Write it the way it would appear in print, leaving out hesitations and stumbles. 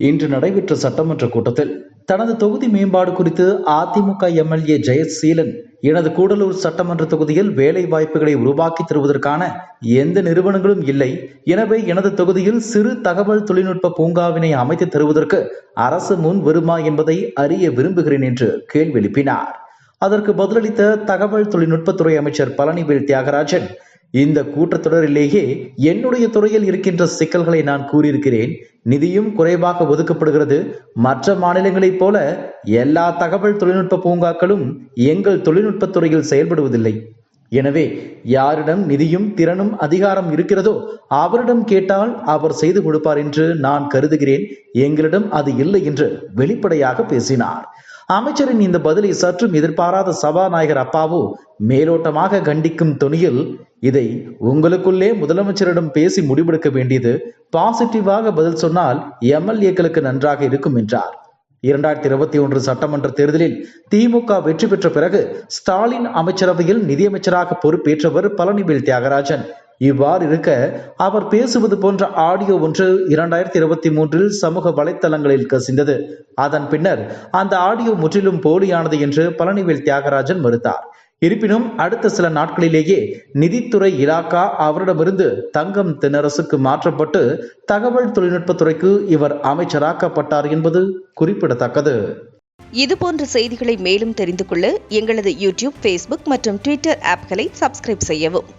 இன்று நடைபெற்ற சட்டமன்ற கூட்டத்தில் தனது தொகுதி மேம்பாடு குறித்து அதிமுக எம்எல்ஏ ஜெயசீலன், எனது கூடலூர் சட்டமன்ற தொகுதியில் வேலை வாய்ப்புகளை உருவாக்கி தருவதற்கான எந்த நிறுவனங்களும் இல்லை, எனவே எனது தொகுதியில் சிறு தகவல் தொழில்நுட்ப பூங்காவினை அமைத்து தருவதற்கு அரசு முன் வருமா என்பதை அறிய விரும்புகிறேன் என்று கேள்வி எழுப்பினார். அதற்கு பதிலளித்த தகவல் தொழில்நுட்பத்துறை அமைச்சர் பழனிவேல் தியாகராஜன், இந்த கூட்டத்தொடரிலேயே என்னுடைய துறையில் இருக்கின்ற சிக்கல்களை நான் கூறியிருக்கிறேன். நிதியும் குறைவாக ஒதுக்கப்படுகிறது. மற்ற மாநிலங்களைப் போல எல்லா தகவல் தொழில்நுட்ப பூங்காக்களும் எங்கள் தொழில்நுட்பத்துறையில் செயல்படுவதில்லை. எனவே யாரிடம் நிதியும் திறனும் அதிகாரம் இருக்கிறதோ அவரிடம் கேட்டால் அவர் செய்து கொடுப்பார் என்று நான் கருதுகிறேன். எங்களிடம் அது இல்லை என்று வெளிப்படையாக பேசினார். அமைச்சரின் இந்த பதிலை சற்றும் எதிர்பாராத சபாநாயகர் அப்பாவு மேலோட்டமாக கண்டிக்கும் தொனியில், இதை உங்களுக்குள்ளே முதலமைச்சரிடம் பேசி முடிவெடுக்க வேண்டியது, பாசிட்டிவாக பதில் சொன்னால் எம்எல்ஏக்களுக்கு நன்றாக இருக்கும் என்றார். 2021 சட்டமன்ற தேர்தலில் திமுக வெற்றி பெற்ற பிறகு ஸ்டாலின் அமைச்சரவையில் நிதியமைச்சராக பொறுப்பேற்றவர் பழனிவேல் தியாகராஜன். இவ்வாறு இருக்க அவர் பேசுவது போன்ற ஆடியோ ஒன்று 2023 சமூக வலைத்தளங்களில் கசிந்தது. அதன் பின்னர் அந்த ஆடியோ முற்றிலும் போலியானது என்று பழனிவேல் தியாகராஜன் மறுத்தார். இருப்பினும் அடுத்த சில நாட்களிலேயே நிதித்துறை இலாக்கா அவரிடமிருந்து தங்கம் தென்னரசுக்கு மாற்றப்பட்டு தகவல் தொழில்நுட்பத்துறைக்கு இவர் அமைச்சராக்கப்பட்டார் என்பது குறிப்பிடத்தக்கது. இதுபோன்ற செய்திகளை மேலும் தெரிந்து கொள்ள எங்களது யூடியூப், ஃபேஸ்புக் மற்றும் ட்விட்டர் ஆப்களை சப்ஸ்கிரைப் செய்யவும்.